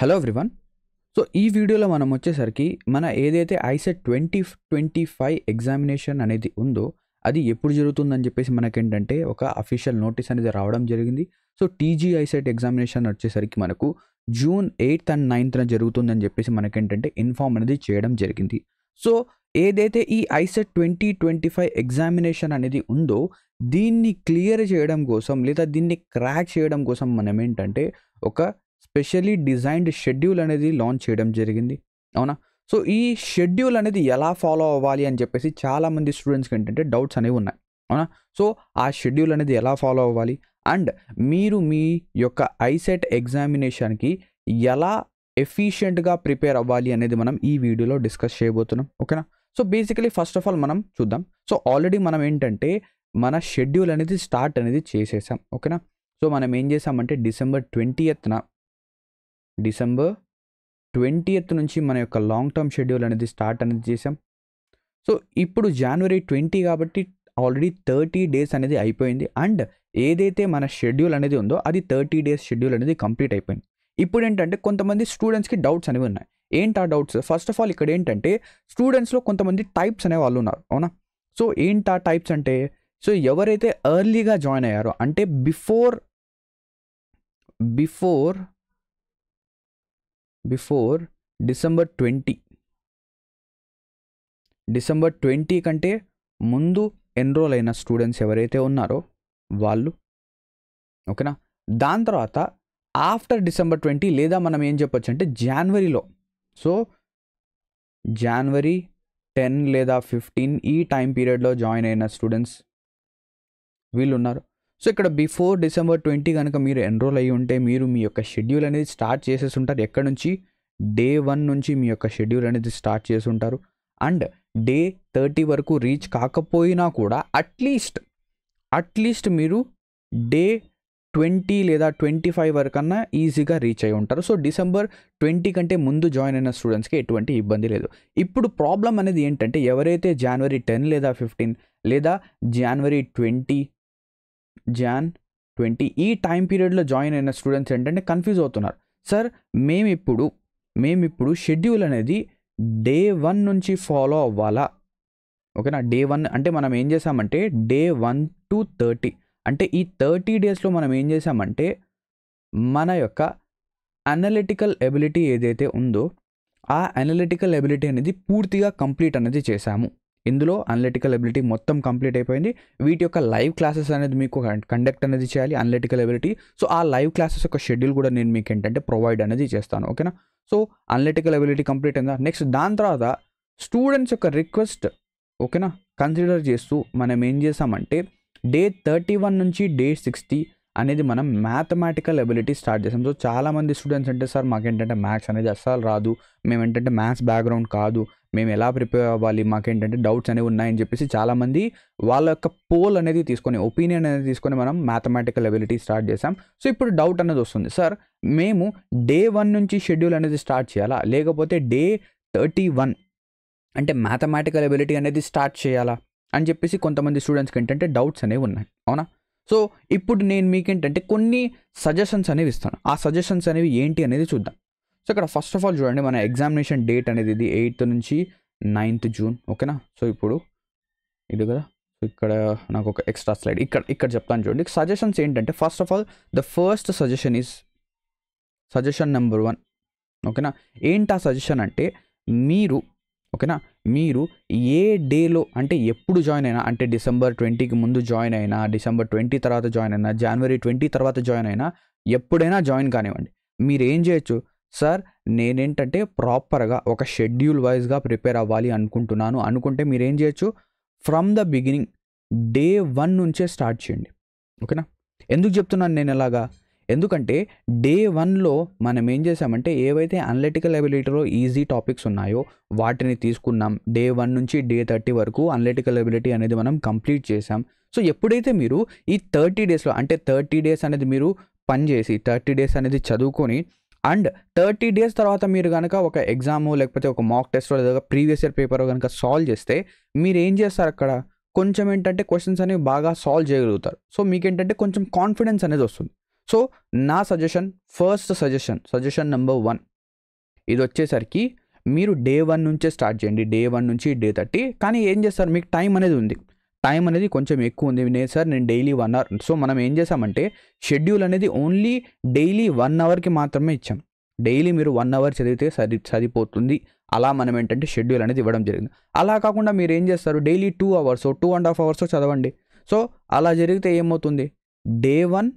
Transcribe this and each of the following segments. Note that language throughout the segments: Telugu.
Hello everyone. సో ఈ వీడియోలో మనం వచ్చేసరికి మన ఏదైతే ఐసెట్ 2025 ఎగ్జామినేషన్ అనేది ఉందో అది ఎప్పుడు జరుగుతుందని చెప్పేసి మనకేంటంటే ఒక అఫీషియల్ నోటీస్ అనేది రావడం జరిగింది. సో టీజీ ఐసెట్ ఎగ్జామినేషన్ వచ్చేసరికి మనకు జూన్ 8th అండ్ 9th జరుగుతుందని చెప్పేసి మనకేంటంటే ఇన్ఫార్మ్ అనేది చేయడం జరిగింది. సో ఏదైతే ఈ ఐసెట్ 2025 ఎగ్జామినేషన్ అనేది ఉందో దీన్ని క్లియర్ చేయడం కోసం లేదా దీన్ని క్రాక్ చేయడం కోసం మనం ఏంటంటే ఒక స్పెషల్లీ డిజైన్డ్ షెడ్యూల్ అనేది లాంచ్ చేయడం జరిగింది. అవునా? సో ఈ షెడ్యూల్ అనేది ఎలా ఫాలో అవ్వాలి అని చెప్పేసి చాలామంది స్టూడెంట్స్కి ఏంటంటే డౌట్స్ అనేవి ఉన్నాయి. అవునా? సో ఆ షెడ్యూల్ అనేది ఎలా ఫాలో అవ్వాలి అండ్ మీరు మీ యొక్క ఐసెట్ ఎగ్జామినేషన్కి ఎలా ఎఫిషియెంట్గా ప్రిపేర్ అవ్వాలి అనేది మనం ఈ వీడియోలో డిస్కస్ చేయబోతున్నాం. ఓకేనా? So basically first of all మనం చూద్దాం. సో ఆల్రెడీ మనం ఏంటంటే మన షెడ్యూల్ అనేది స్టార్ట్ అనేది చేసేసాం. ఓకేనా? సో మనం ఏం చేసామంటే డిసెంబర్ 20th నుంచి మన యొక్క లాంగ్ టర్మ్ షెడ్యూల్ అనేది స్టార్ట్ అనేది చేసాం. సో ఇప్పుడు జనవరి 20 కాబట్టి ఆల్రెడీ 30 days అనేది అయిపోయింది అండ్ ఏదైతే మన షెడ్యూల్ అనేది ఉందో అది 30 days షెడ్యూల్ అనేది కంప్లీట్ అయిపోయింది. ఇప్పుడు ఏంటంటే కొంతమంది స్టూడెంట్స్కి డౌట్స్ అనేవి ఉన్నాయి. ఏంటి ఆ డౌట్స్? ఫస్ట్ ఆఫ్ ఆల్ ఇక్కడ ఏంటంటే స్టూడెంట్స్లో కొంతమంది టైప్స్ అనే వాళ్ళు ఉన్నారు. అవునా? సో ఏంటి ఆ టైప్స్ అంటే సో ఎవరైతే ఎర్లీగా జాయిన్ అయ్యారో అంటే బిఫోర్ డిసెంబర్ 20 కంటే ముందు ఎన్రోల్ అయిన స్టూడెంట్స్ ఎవరైతే ఉన్నారో వాళ్ళు. ఓకేనా? దాని తర్వాత ఆఫ్టర్ డిసెంబర్ 20 లేదా మనం ఏం చెప్పొచ్చు అంటే జనవరిలో, సో జనవరి 10 లేదా 15 ఈ టైం పీరియడ్లో జాయిన్ అయిన స్టూడెంట్స్ వీళ్ళు ఉన్నారు. సో ఇక్కడ బిఫోర్ డిసెంబర్ 20 కనుక మీరు ఎన్రోల్ అయ్యి ఉంటే మీరు మీ యొక్క షెడ్యూల్ అనేది స్టార్ట్ చేసేసి ఉంటారు. ఎక్కడి నుంచి? డే 1 నుంచి మీ యొక్క షెడ్యూల్ అనేది స్టార్ట్ చేసి ఉంటారు అండ్ డే 30 వరకు రీచ్ కాకపోయినా కూడా అట్లీస్ట్ మీరు డే 20 లేదా 25 వరకన్నా ఈజీగా రీచ్ అయి ఉంటారు. సో డిసెంబర్ 20 కంటే ముందు జాయిన్ అయిన స్టూడెంట్స్కి ఎటువంటి ఇబ్బంది లేదు. ఇప్పుడు ప్రాబ్లం అనేది ఏంటంటే ఎవరైతే జనవరి 10 లేదా 15 లేదా జనవరి 20 ఈ టైం పీరియడ్లో జాయిన్ అయిన స్టూడెంట్స్ ఏంటంటే కన్ఫ్యూజ్ అవుతున్నారు. సార్ మేమిప్పుడు షెడ్యూల్ అనేది డే 1 నుంచి ఫాలో అవ్వాలా? ఓకేనా? డే 1 అంటే మనం ఏం చేసామంటే డే 1 to 30 అంటే ఈ 30 daysలో మనం ఏం చేసామంటే మన యొక్క అనలిటికల్ ఎబిలిటీ ఏదైతే ఉందో ఆ అనలిటికల్ ఎబిలిటీ అనేది పూర్తిగా కంప్లీట్ అనేది చేశాము. ఇందులో అనలిటికల్ ఎబిలిటీ మొత్తం కంప్లీట్ అయిపోయింది. వీటి యొక్క లైవ్ క్లాసెస్ అనేది మీకు కండక్ట్ అనేది చేయాలి అనలిటికల్ ఎబిలిటీ. సో ఆ లైవ్ క్లాసెస్ యొక్క షెడ్యూల్ కూడా నేను మీకు ఏంటంటే ప్రొవైడ్ అనేది చేస్తాను. ఓకేనా? సో అనలిటికల్ ఎబిలిటీ కంప్లీట్ అయిందా? నెక్స్ట్ దాని తర్వాత స్టూడెంట్స్ యొక్క రిక్వెస్ట్ ఓకేనా కన్సిడర్ చేస్తూ మనం ఏం చేసామంటే డే 31 నుంచి డే 60 అనేది మనం మ్యాథమెటికల్ ఎబిలిటీ స్టార్ట్ చేసాం. సో చాలామంది స్టూడెంట్స్ అంటే సార్ మాకేంటంటే మ్యాథ్స్ అనేది అస్సలు రాదు, మేమేంటంటే మ్యాథ్స్ బ్యాక్గ్రౌండ్ కాదు, మేము ఎలా ప్రిపేర్ అవ్వాలి, మాకేంటంటే డౌట్స్ అనేవి ఉన్నాయని చెప్పేసి చాలామంది వాళ్ళ యొక్క పోల్ అనేది తీసుకొని ఒపీనియన్ అనేది తీసుకొని మనం మ్యాథమెటికల్ ఎబిలిటీ స్టార్ట్ చేసాం. సో ఇప్పుడు డౌట్ అనేది వస్తుంది, సార్ మేము డే 1 నుంచి షెడ్యూల్ అనేది స్టార్ట్ చేయాలా లేకపోతే డే 31 అంటే మ్యాథమెటికల్ ఎబిలిటీ అనేది స్టార్ట్ చేయాలా అని చెప్పేసి కొంతమంది స్టూడెంట్స్కి ఏంటంటే డౌట్స్ అనేవి ఉన్నాయి. అవునా? సో ఇప్పుడు నేను మీకు ఏంటంటే కొన్ని సజెషన్స్ అనేవి ఇస్తాను. ఆ సజెషన్స్ అనేవి ఏంటి అనేది చూద్దాం. సో ఇక్కడ ఫస్ట్ ఆఫ్ ఆల్ చూడండి, మన ఎగ్జామినేషన్ డేట్ అనేది ఇది 8th నుంచి 9th June. ఓకేనా? సో ఇప్పుడు ఇది కదా, సో ఇక్కడ నాకు ఒక ఎక్స్ట్రా స్లైడ్ ఇక్కడ చెప్తాను చూడండి. సజెషన్స్ ఏంటంటే first of all the first suggestion is suggestion number 1. ఓకేనా? ఏంటి ఆ సజెషన్ అంటే మీరు ఏ డేలో అంటే ఎప్పుడు జాయిన్ అయినా అంటే డిసెంబర్ 20కి ముందు జాయిన్ అయినా, డిసెంబర్ 20 తర్వాత జాయిన్ అయినా, జనవరి 20 తర్వాత జాయిన్ అయినా, ఎప్పుడైనా జాయిన్ కానివ్వండి, మీరు ఏం చేయొచ్చు, సార్ నేనేంటంటే ప్రాపర్గా ఒక షెడ్యూల్ వైజ్గా ప్రిపేర్ అవ్వాలి అనుకుంటే మీరు ఏం చేయొచ్చు, ఫ్రమ్ ద బిగినింగ్ డే 1 నుంచే స్టార్ట్ చేయండి. ఓకేనా? ఎందుకు చెప్తున్నాను నేను ఎలాగా? ఎందుకంటే డే 1లో మనం ఏం చేసామంటే ఏవైతే అనలిటికల్ ఎబిలిటీలో ఈజీ టాపిక్స్ ఉన్నాయో వాటిని తీసుకున్నాం. డే 1 నుంచి డే 30 వరకు అనలిటికల్ ఎబిలిటీ అనేది మనం కంప్లీట్ చేసాం. సో ఎప్పుడైతే మీరు ఈ 30 daysలో అంటే 30 days అనేది మీరు పనిచేసి 30 days అనేది చదువుకొని అండ్ 30 days తర్వాత మీరు కనుక ఒక ఎగ్జాము లేకపోతే ఒక మాక్ టెస్ట్ లేదా ప్రీవియస్ ఇయర్ పేపర్ కనుక సాల్వ్ చేస్తే మీరు ఏం చేస్తారు, అక్కడ కొంచెం ఏంటంటే క్వశ్చన్స్ అనేవి బాగా సాల్వ్ చేయగలుగుతారు. సో మీకేంటంటే కొంచెం కాన్ఫిడెన్స్ అనేది వస్తుంది. సో నా సజెషన్ నెంబర్ 1 ఇది వచ్చేసరికి మీరు డే 1 నుంచే స్టార్ట్ చేయండి, డే 1 నుంచి డే 30. కానీ ఏం చేస్తారు, మీకు టైం అనేది ఉంది, టైం అనేది కొంచెం ఎక్కువ ఉంది. నేను డైలీ 1 అవర్. సో మనం ఏం చేసామంటే షెడ్యూల్ అనేది ఓన్లీ డైలీ 1 అవర్కి మాత్రమే ఇచ్చాం. డైలీ మీరు 1 అవర్ చదివితే సరిపోతుంది. అలా మనం ఏంటంటే షెడ్యూల్ అనేది ఇవ్వడం జరిగింది. అలా కాకుండా మీరు ఏం చేస్తారు, డైలీ 2 అవర్స్ 2.5 అవర్స్ చదవండి. సో అలా జరిగితే ఏమవుతుంది, డే 1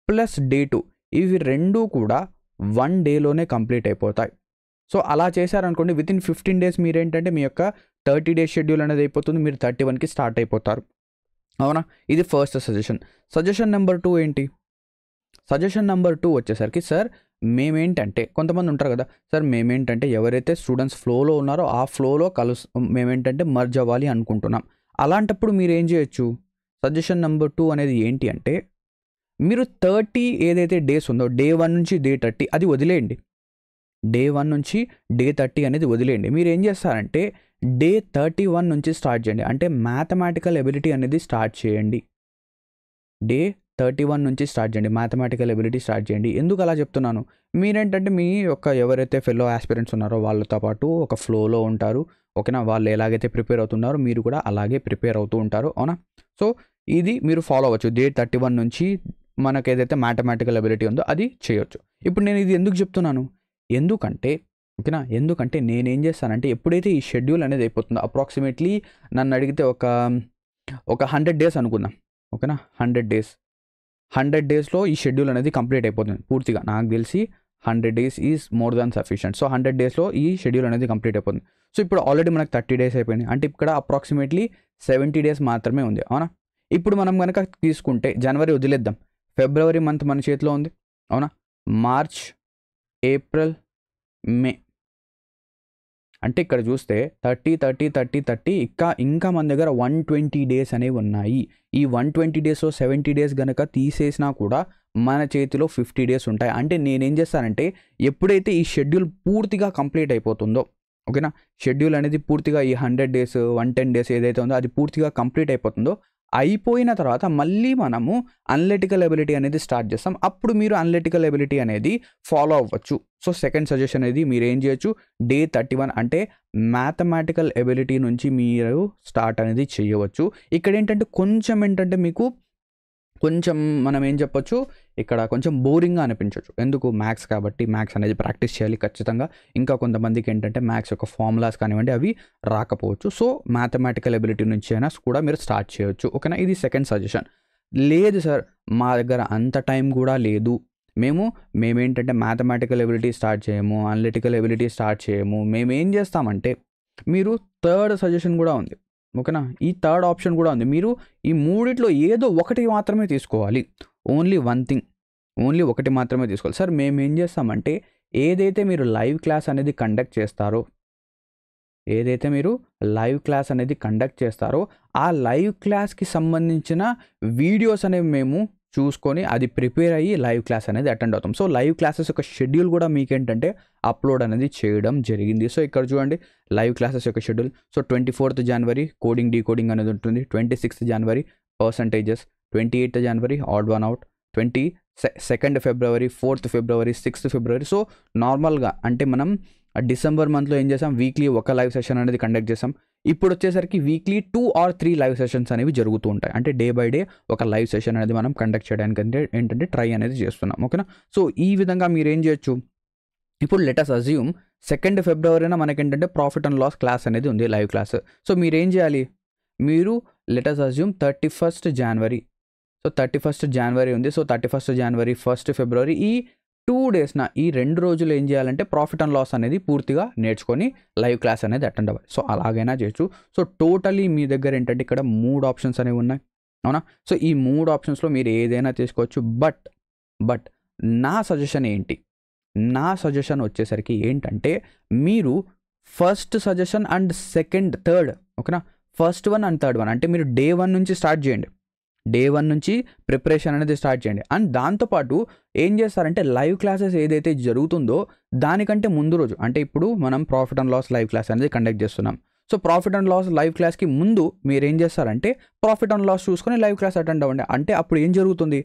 ప్లస్ డే 2 ఇవి రెండూ కూడా 1 డేలోనే కంప్లీట్ అయిపోతాయి. సో అలా చేశారనుకోండి, వితిన్ 15 డేస్ మీరేంటంటే మీ యొక్క 30 డేస్ షెడ్యూల్ అనేది అయిపోతుంది, మీరు 31కి స్టార్ట్ అయిపోతారు. అవునా, ఇది ఫస్ట్ సజెషన్ నెంబర్ 2 ఏంటి? సజెషన్ నెంబర్ 2 వచ్చేసరికి, సార్ మేమేంటంటే కొంతమంది ఉంటారు కదా, సార్ మేమేంటంటే ఎవరైతే స్టూడెంట్స్ ఫ్లోలో ఉన్నారో ఆ ఫ్లోలో మేమేంటంటే మర్జ్ అవ్వాలి అనుకుంటున్నాం. అలాంటప్పుడు మీరు ఏం చేయొచ్చు, సజెషన్ నెంబర్ 2 అనేది ఏంటి అంటే, మీరు 30 ఏదైతే డేస్ ఉందో డే 1 నుంచి డే 30 అది వదిలేయండి. డే 1 నుంచి డే 30 అనేది వదిలేయండి. మీరు ఏం చేస్తారంటే డే 31 నుంచి స్టార్ట్ చేయండి. అంటే మ్యాథమెటికల్ ఎబిలిటీ అనేది స్టార్ట్ చేయండి. డే 31 నుంచి స్టార్ట్ చేయండి, మ్యాథమెటికల్ ఎబిలిటీ స్టార్ట్ చేయండి. ఎందుకు అలా చెప్తున్నాను, మీరేంటంటే మీ యొక్క ఎవరైతే ఫెలో ఆస్పిరెంట్స్ ఉన్నారో వాళ్ళతో పాటు ఒక ఫ్లోలో ఉంటారు. ఓకేనా, వాళ్ళు ఎలాగైతే ప్రిపేర్ అవుతున్నారో మీరు కూడా అలాగే ప్రిపేర్ అవుతూ ఉంటారు. అవునా, సో ఇది మీరు ఫాలో అవ్వచ్చు. డే 31 నుంచి మనకు ఏదైతే మ్యాథమెటికల్ ఎబిలిటీ ఉందో అది చేయొచ్చు. ఇప్పుడు నేను ఇది ఎందుకు చెప్తున్నాను, ఓకేనా, ఎందుకంటే నేనేం చేస్తానంటే ఎప్పుడైతే ఈ షెడ్యూల్ అనేది అయిపోతుందో అప్రాక్సిమేట్లీ నన్ను అడిగితే ఒక 100 డేస్ అనుకుందాం. ఓకేనా, 100 డేస్లో ఈ షెడ్యూల్ అనేది కంప్లీట్ అయిపోతుంది పూర్తిగా. నాకు తెలిసి 100 days is more than sufficient. So 100 డేస్లో ఈ షెడ్యూల్ అనేది కంప్లీట్ అయిపోతుంది. సో ఇప్పుడు ఆల్రెడీ మనకు 30 డేస్ అయిపోయింది, అంటే ఇక్కడ అప్రాక్సిమేట్లీ 70 డేస్ మాత్రమే ఉంది. అవునా, ఇప్పుడు మనం కనుక తీసుకుంటే జనవరి వదిలేద్దాం, ఫిబ్రవరి మంత్ మన చేతిలో ఉంది. అవునా, మార్చ్, ఏప్రిల్, మే, అంటే ఇక్కడ చూస్తే 30 ఇంకా మన దగ్గర 120 డేస్ అనేవి ఉన్నాయి. ఈ 120 డేస్లో 70 డేస్ కనుక తీసేసినా కూడా మన చేతిలో 50 డేస్ ఉంటాయి. అంటే నేనేం చేస్తానంటే ఎప్పుడైతే ఈ షెడ్యూల్ పూర్తిగా కంప్లీట్ అయిపోతుందో, ఓకేనా, షెడ్యూల్ అనేది పూర్తిగా ఈ 100 డేస్ 110 డేస్ ఏదైతే ఉందో అది పూర్తిగా కంప్లీట్ అయిపోతుందో, అయిపోయిన తర్వాత మళ్ళీ మనము అనలిటికల్ ఎబిలిటీ అనేది స్టార్ట్ చేస్తాం. అప్పుడు మీరు అనలిటికల్ ఎబిలిటీ అనేది ఫాలో అవ్వచ్చు. సో సెకండ్ సజెషన్ అనేది మీరు ఏం చేయొచ్చు, డే 31 అంటే మ్యాథమెటికల్ ఎబిలిటీ నుంచి మీరు స్టార్ట్ అనేది చేయవచ్చు. ఇక్కడ ఏంటంటే మీకు కొంచెం మనం ఏం చెప్పొచ్చు, ఇక్కడ కొంచెం బోరింగ్గా అనిపించవచ్చు. ఎందుకు, మ్యాథ్స్ కాబట్టి మ్యాథ్స్ అనేది ప్రాక్టీస్ చేయాలి ఖచ్చితంగా. ఇంకా కొంతమందికి ఏంటంటే మ్యాథ్స్ యొక్క ఫార్ములాస్ కానివ్వండి అవి రాకపోవచ్చు. సో మ్యాథమెటికల్ ఎబిలిటీ నుంచి అయినా కూడా మీరు స్టార్ట్ చేయొచ్చు. ఓకేనా, ఇది సెకండ్ సజెషన్. లేదు సార్ మా దగ్గర అంత టైం కూడా లేదు, మేమేంటంటే మ్యాథమెటికల్ ఎబిలిటీ స్టార్ట్ చేయము, అనలిటికల్ ఎబిలిటీ స్టార్ట్ చేయము, మేమేం చేస్తామంటే, మీరు థర్డ్ సజెషన్ కూడా ఉంది. ఓకేనా, ఈ థర్డ్ ఆప్షన్ కూడా ఉంది. మీరు ఈ మూడిట్లో ఏదో ఒకటి మాత్రమే తీసుకోవాలి, ఓన్లీ ఒకటి మాత్రమే తీసుకోవాలి. సార్ మేమేం చేస్తామంటే ఏదైతే మీరు లైవ్ క్లాస్ అనేది కండక్ట్ చేస్తారో ఆ లైవ్ క్లాస్కి సంబంధించిన వీడియోస్ అనేవి మేము చూసుకొని అది ప్రిపేర్ అయ్యి లైవ్ క్లాస్ అనేది అటెండ్ అవుతాం. సో లైవ్ క్లాసెస్ యొక్క షెడ్యూల్ కూడా మీకేంటంటే అప్లోడ్ అనేది చేయడం జరిగింది. సో ఇక్కడ చూడండి లైవ్ క్లాసెస్ యొక్క షెడ్యూల్. సో 24th జనవరి కోడింగ్ డీకోడింగ్ అనేది ఉంటుంది, 26th జనవరి పర్సంటేజెస్, 28th జనవరి ఆడ్ వన్ అవుట్, 22nd ఫిబ్రవరి, 4th ఫిబ్రవరి, 6th ఫిబ్రవరి. సో నార్మల్గా అంటే మనం డిసెంబర్ మంత్లో ఏం చేసాం, వీక్లీ ఒక లైవ్ సెషన్ అనేది కండక్ట్ చేసాం. ఇప్పుడు వచ్చేసరికి వీక్లీ 2 or 3 లైవ్ సెషన్స్ అనేవి జరుగుతూ ఉంటాయి. అంటే డే బై డే ఒక లైవ్ సెషన్ అనేది మనం కండక్ట్ చేయడానికి ఏంటంటే ట్రై అనేది చేస్తున్నాం. ఓకేనా, సో ఈ విధంగా మీరు ఏం చేయొచ్చు, ఇప్పుడు లెటస్ అజ్యూమ్ 2nd ఫిబ్రవరిన మనకేంటంటే ప్రాఫిట్ అండ్ లాస్ క్లాస్ అనేది ఉంది, లైవ్ క్లాస్. సో మీరు ఏం చేయాలి, మీరు లెటస్ అజ్యూమ్ 31st జనవరి, సో 31st జనవరి ఉంది. సో 31st జనవరి, 1st ఫిబ్రవరి ఈ 2 డేస్న ఈ 2 రోజులు ఏం చేయాలంటే ప్రాఫిట్ అండ్ లాస్ అనేది పూర్తిగా నేర్చుకొని లైవ్ క్లాస్ అనేది అటెండ్ అవ్వాలి. సో అలాగైనా చేయొచ్చు. సో టోటలీ మీ దగ్గర ఏంటంటే ఇక్కడ 3 ఆప్షన్స్ అనేవి ఉన్నాయి. అవునా, సో ఈ 3 ఆప్షన్స్లో మీరు ఏదైనా తీసుకోవచ్చు. బట్ నా సజెషన్ ఏంటి, నా సజెషన్ వచ్చేసరికి ఏంటంటే మీరు first suggestion and second third, ఓకేనా, first one and third one అంటే మీరు డే 1 నుంచి స్టార్ట్ చేయండి, డే 1 నుంచి ప్రిపరేషన్ అనేది స్టార్ట్ చేయండి. అండ్ దాంతోపాటు ఏం చేస్తారంటే లైవ్ క్లాసెస్ ఏదైతే జరుగుతుందో దానికంటే ముందు రోజు, అంటే ఇప్పుడు మనం profit and loss live class అనేది కండక్ట్ చేస్తున్నాం. So profit and loss live క్లాస్కి ముందు మీరు ఏం చేస్తారంటే ప్రాఫిట్ అండ్ లాస్ చూసుకొని లైవ్ క్లాస్ అటెండ్ అవ్వండి. అంటే అప్పుడు ఏం జరుగుతుంది,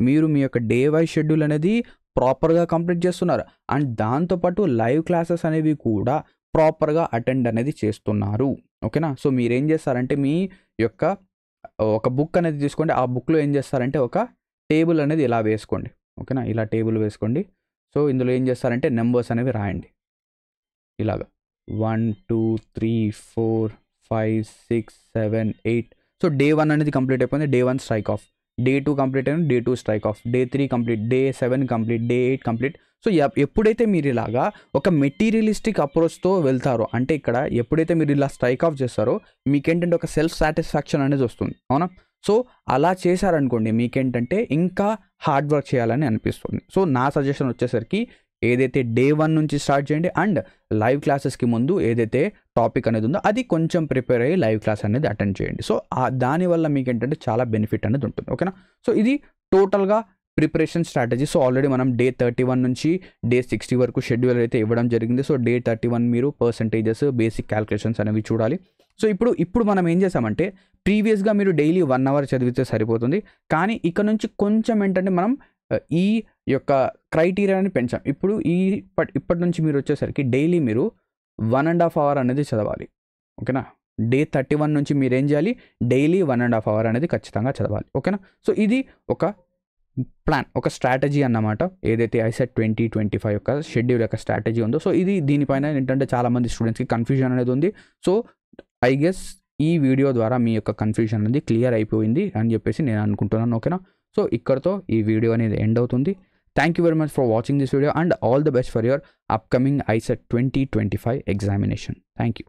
మీరు మీ యొక్క డే వైజ్ షెడ్యూల్ అనేది ప్రాపర్గా కంప్లీట్ చేస్తున్నారు. అండ్ దాంతోపాటు లైవ్ క్లాసెస్ అనేవి కూడా ప్రాపర్గా అటెండ్ అనేది చేస్తున్నారు. ఓకేనా. సో మీరేం చేస్తారంటే మీ యొక్క ఒక బుక్ అనేది తీసుకోండి. ఆ బుక్లో ఏం చేస్తారంటే ఒక టేబుల్ అనేది ఇలా వేసుకోండి. ఓకేనా. ఇలా టేబుల్ వేసుకోండి. సో ఇందులో ఏం చేస్తారంటే నెంబర్స్ అనేవి రాయండి ఇలాగా 1 2 3 4 5 6 7 8. సో డే 1 అనేది కంప్లీట్ అయిపోయింది. Day 1 strike off. Day 2 complete అయింది. Day 2 strike off. Day 3 complete. Day 7 complete. Day 8 complete. So ఎప్పుడైతే మీరు ఇలాగా ఒక మెటీరియలిస్టిక్ అప్రోచ్తో వెళ్తారో, అంటే ఇక్కడ ఎప్పుడైతే మీరు ఇలా స్ట్రైక్ ఆఫ్ చేస్తారో మీకేంటంటే ఒక సెల్ఫ్ సాటిస్ఫాక్షన్ అనేది వస్తుంది. అవునా. సో అలా చేశారనుకోండి మీకేంటంటే ఇంకా హార్డ్ వర్క్ చేయాలని అనిపిస్తుంది. సో నా సజెషన్ వచ్చేసరికి ఏదైతే డే 1 నుంచి స్టార్ట్ చేయండి. అండ్ లైవ్ క్లాసెస్కి ముందు ఏదైతే టాపిక్ అనేది ఉందో అది కొంచెం ప్రిపేర్ అయ్యి లైవ్ క్లాస్ అనేది అటెండ్ చేయండి. సో దానివల్ల మీకు ఏంటంటే చాలా బెనిఫిట్ అనేది ఉంటుంది. ఓకేనా. సో ఇది టోటల్గా ప్రిపరేషన్ స్ట్రాటజీ. సో ఆల్రెడీ మనం డే 31 నుంచి డే 60 వరకు షెడ్యూల్ అయితే ఇవ్వడం జరిగింది. సో డే 31 మీరు పర్సంటేజెస్, బేసిక్ క్యాల్కులేషన్స్ అనేవి చూడాలి. సో ఇప్పుడు మనం ఏం చేసామంటే ప్రీవియస్గా మీరు డైలీ 1 అవర్ చదివితే సరిపోతుంది. కానీ ఇక్కడ నుంచి కొంచెం ఏంటంటే మనం ఈ యొక్క క్రైటీరియాని పెంచాం. ఇప్పుడు ఇప్పటి నుంచి మీరు వచ్చేసరికి డైలీ మీరు 1.5 అవర్ అనేది చదవాలి. ఓకేనా. డే 31 నుంచి మీరు ఏం చేయాలి, డైలీ 1.5 అవర్ అనేది ఖచ్చితంగా చదవాలి. ఓకేనా. సో ఇది ఒక ప్లాన్, ఒక స్ట్రాటజీ అన్నమాట. ఏదైతే ఐసెట్ 2025 యొక్క షెడ్యూల్ యొక్క స్ట్రాటజీ ఉందో, సో ఇది దీనిపైన ఏంటంటే చాలామంది స్టూడెంట్స్కి కన్ఫ్యూజన్ అనేది ఉంది. సో ఐ గెస్ ఈ వీడియో ద్వారా మీ యొక్క కన్ఫ్యూజన్ అనేది క్లియర్ అయిపోయింది అని చెప్పేసి నేను అనుకుంటున్నాను. ఓకేనా. సో ఇక్కడతో ఈ వీడియో అనేది ఎండ్ అవుతుంది. Thank you very much for watching this video and all the best for your upcoming ICET 2025 examination. Thank you.